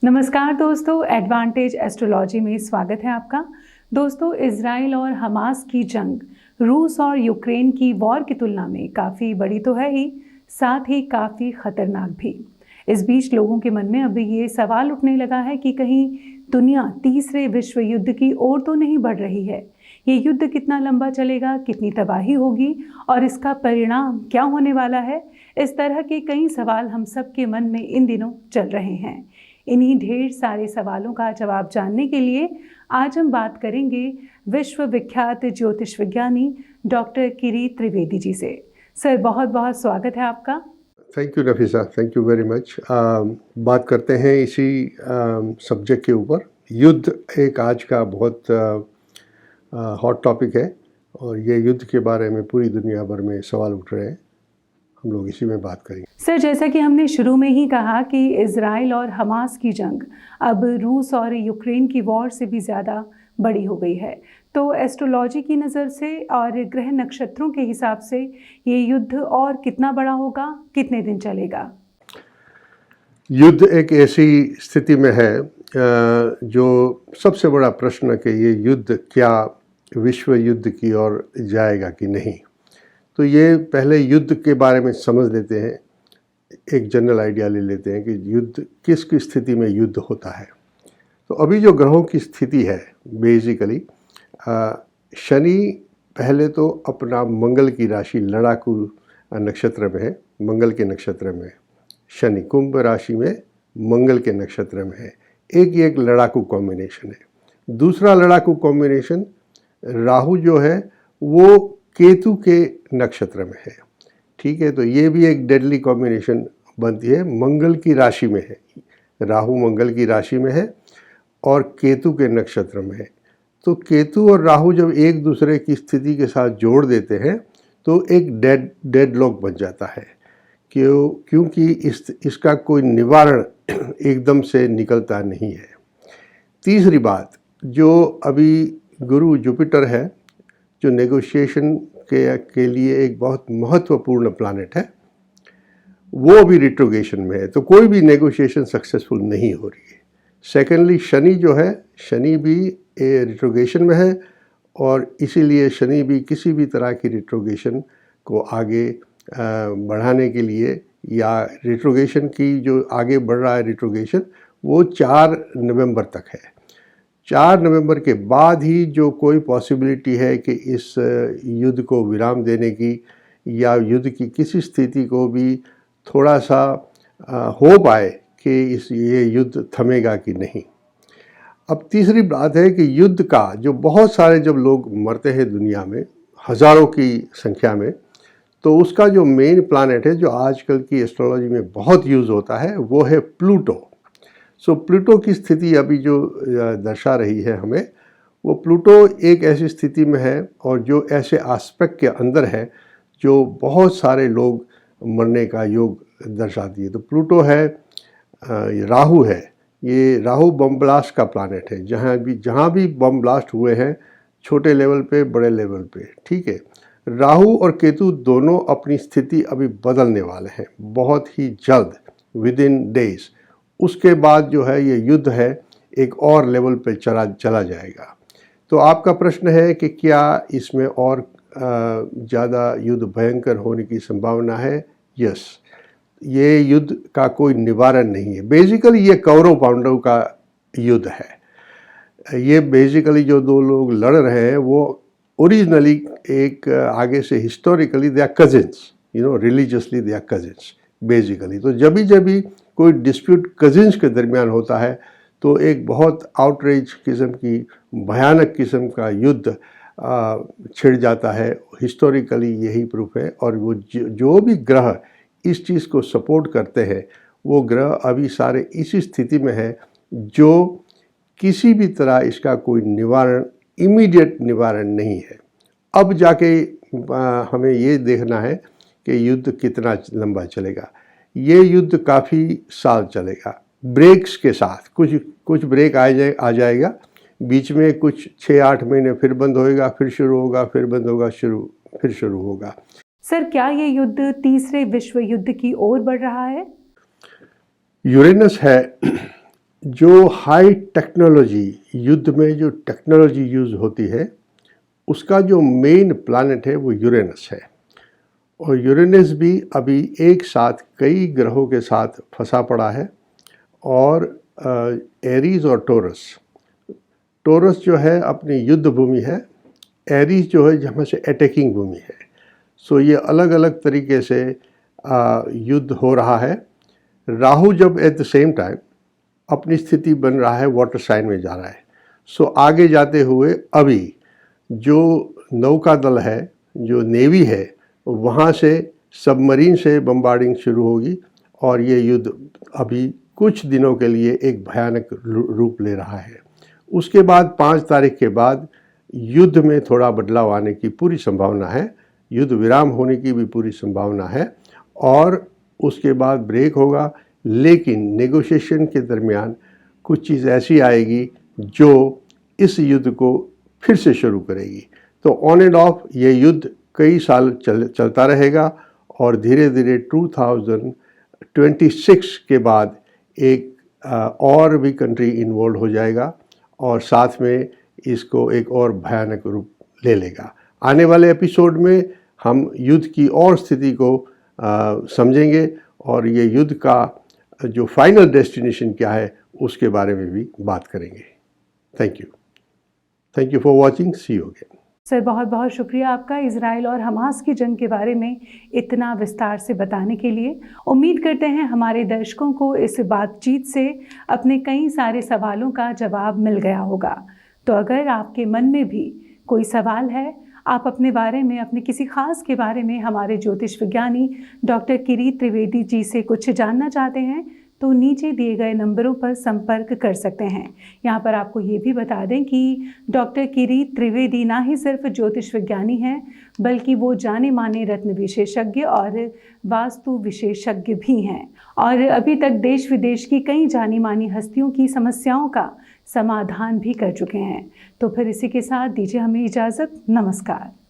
नमस्कार दोस्तों, advantage astrology में स्वागत है आपका। दोस्तों, इजराइल और हमास की जंग रूस और यूक्रेन की वॉर की तुलना में काफ़ी बड़ी तो है ही, साथ ही काफ़ी खतरनाक भी। इस बीच लोगों के मन में अभी ये सवाल उठने लगा है कि कहीं दुनिया तीसरे विश्व युद्ध की ओर तो नहीं बढ़ रही है। ये युद्ध कितना लंबा चलेगा, कितनी तबाही होगी और इसका परिणाम क्या होने वाला है, इस तरह के कई सवाल हम सब के मन में इन दिनों चल रहे हैं। इन्हीं ढेर सारे सवालों का जवाब जानने के लिए आज हम बात करेंगे विश्व विख्यात ज्योतिष विज्ञानी डॉक्टर किरीट त्रिवेदी जी से। सर, बहुत बहुत स्वागत है आपका। Thank you Nafisa, thank you very much. बात करते हैं इसी सब्जेक्ट के ऊपर। युद्ध एक आज का बहुत हॉट टॉपिक है और ये युद्ध के बारे में पूरी दुनिया भर में सवाल उठ रहे हैं। हम लोग इसी में बात करेंगे। सर, जैसा कि हमने शुरू में ही कहा कि इजराइल और हमास की जंग अब रूस और यूक्रेन की वॉर से भी ज़्यादा बड़ी हो गई है, तो एस्ट्रोलॉजी की नज़र से और ग्रह नक्षत्रों के हिसाब से ये युद्ध और कितना बड़ा होगा, कितने दिन चलेगा? युद्ध एक ऐसी स्थिति में है जो सबसे बड़ा प्रश्न है कि ये युद्ध क्या विश्व युद्ध की ओर जाएगा कि नहीं। तो ये पहले युद्ध के बारे में समझ लेते हैं, एक जनरल आइडिया ले लेते हैं कि युद्ध किस किस स्थिति में युद्ध होता है। तो अभी जो ग्रहों की स्थिति है बेसिकली, शनि पहले तो अपना मंगल की राशि लड़ाकू नक्षत्र में है, मंगल के नक्षत्र में शनि कुंभ राशि में मंगल के नक्षत्र में है। एक लड़ाकू कॉम्बिनेशन है। दूसरा लड़ाकू कॉम्बिनेशन राहु जो है वो केतु के नक्षत्र में है। ठीक है, तो ये भी एक डेडली कॉम्बिनेशन बनती है। मंगल की राशि में है, राहु मंगल की राशि में है और केतु के नक्षत्र में है। तो केतु और राहु जब एक दूसरे की स्थिति के साथ जोड़ देते हैं तो एक डेडलॉक बन जाता है, क्योंकि इसका कोई निवारण एकदम से निकलता नहीं है। तीसरी बात, जो अभी गुरु जुपिटर है, जो नेगोशिएशन के लिए एक बहुत महत्वपूर्ण प्लैनेट है, वो अभी रिट्रोगेशन में है, तो कोई भी नेगोशिएशन सक्सेसफुल नहीं हो रही है। सेकेंडली शनि जो है, शनि भी रिट्रोगेशन में है और इसीलिए शनि भी किसी भी तरह की रिट्रोगेशन को आगे बढ़ाने के लिए, या रिट्रोगेशन की जो आगे बढ़ रहा है रिट्रोगेशन, वो 4 नवंबर तक है। 4 नवंबर के बाद ही जो कोई पॉसिबिलिटी है कि इस युद्ध को विराम देने की या युद्ध की किसी स्थिति को भी थोड़ा सा हो पाए कि ये युद्ध थमेगा कि नहीं। अब तीसरी बात है कि युद्ध का जो बहुत सारे जब लोग मरते हैं दुनिया में हज़ारों की संख्या में, तो उसका जो मेन प्लैनेट है जो आजकल की एस्ट्रोलॉजी में बहुत यूज़ होता है वो है प्लूटो। सो प्लूटो की स्थिति अभी जो दर्शा रही है हमें, वो प्लूटो एक ऐसी स्थिति में है और जो ऐसे एस्पेक्ट के अंदर है जो बहुत सारे लोग मरने का योग दर्शाती है। तो प्लूटो है, राहु है, ये राहु बम ब्लास्ट का प्लैनेट है। जहाँ भी बम ब्लास्ट हुए हैं, छोटे लेवल पे बड़े लेवल पे, ठीक है, राहु और केतु दोनों अपनी स्थिति अभी बदलने वाले हैं बहुत ही जल्द, विद इन डेज। उसके बाद जो है ये युद्ध है एक और लेवल पे चला जाएगा। तो आपका प्रश्न है कि क्या इसमें और ज़्यादा युद्ध भयंकर होने की संभावना है? यस, ये युद्ध का कोई निवारण नहीं है। बेसिकली ये कौरव पांडव का युद्ध है। ये बेसिकली जो दो लोग लड़ रहे हैं वो ओरिजिनली एक आगे से historically they are cousins, religiously they are cousins basically. तो जब भी कोई डिस्प्यूट कजिन्स के दरमियान होता है तो एक बहुत आउटरेज किस्म की, भयानक किस्म का युद्ध छिड़ जाता है। हिस्टोरिकली यही प्रूफ है। और वो जो भी ग्रह इस चीज़ को सपोर्ट करते हैं, वो ग्रह अभी सारे इसी स्थिति में है जो किसी भी तरह इसका कोई निवारण, इमीडिएट निवारण नहीं है। अब जाके हमें ये देखना है कि युद्ध कितना लंबा चलेगा। ये युद्ध काफ़ी साल चलेगा, ब्रेक्स के साथ। कुछ ब्रेक आ जाएगा बीच में, कुछ 6-8 महीने फिर बंद होएगा, फिर शुरू होगा, फिर बंद होगा, फिर शुरू होगा। सर, क्या ये युद्ध तीसरे विश्व युद्ध की ओर बढ़ रहा है? यूरेनस है जो हाई टेक्नोलॉजी, युद्ध में जो टेक्नोलॉजी यूज़ होती है, उसका जो मेन प्लैनेट है वो यूरेनस है। और यूरेनस भी अभी एक साथ कई ग्रहों के साथ फंसा पड़ा है। और एरीज और टोरस जो है अपनी युद्ध भूमि है, एरीज जो है जहाँ से अटैकिंग भूमि है। सो ये अलग अलग तरीके से युद्ध हो रहा है। राहु जब एट द सेम टाइम अपनी स्थिति बन रहा है, वाटर साइन में जा रहा है। सो आगे जाते हुए अभी जो नौका दल है, जो नेवी है, वहाँ से सबमरीन से बम्बार्डिंग शुरू होगी और ये युद्ध अभी कुछ दिनों के लिए एक भयानक रूप ले रहा है। उसके बाद 5 तारीख के बाद युद्ध में थोड़ा बदलाव आने की पूरी संभावना है, युद्ध विराम होने की भी पूरी संभावना है और उसके बाद ब्रेक होगा। लेकिन नेगोशिएशन के दरमियान कुछ चीज़ ऐसी आएगी जो इस युद्ध को फिर से शुरू करेगी। तो ऑन एंड ऑफ ये युद्ध कई साल चलता रहेगा और धीरे धीरे 2026 के बाद एक और भी कंट्री इन्वॉल्व हो जाएगा और साथ में इसको एक और भयानक रूप ले लेगा। आने वाले एपिसोड में हम युद्ध की और स्थिति को समझेंगे और ये युद्ध का जो फाइनल डेस्टिनेशन क्या है उसके बारे में भी बात करेंगे। Thank you for watching. See you again. Sir, बहुत बहुत शुक्रिया आपका इजराइल और हमास की जंग के बारे में इतना विस्तार से बताने के लिए। उम्मीद करते हैं हमारे दर्शकों को इस बातचीत से अपने कई सारे सवालों का जवाब मिल गया होगा। तो अगर आपके मन में भी कोई सवाल है, आप अपने बारे में, अपने किसी खास के बारे में हमारे ज्योतिष विज्ञानी डॉक्टर किरीट त्रिवेदी जी से कुछ जानना चाहते हैं, तो नीचे दिए गए नंबरों पर संपर्क कर सकते हैं। यहाँ पर आपको ये भी बता दें कि डॉक्टर किरीट त्रिवेदी ना ही सिर्फ ज्योतिष विज्ञानी हैं, बल्कि वो जाने माने रत्न विशेषज्ञ और वास्तु विशेषज्ञ भी हैं और अभी तक देश विदेश की कई जानी मानी हस्तियों की समस्याओं का समाधान भी कर चुके हैं। तो फिर इसी के साथ दीजिए हमें इजाज़त। नमस्कार।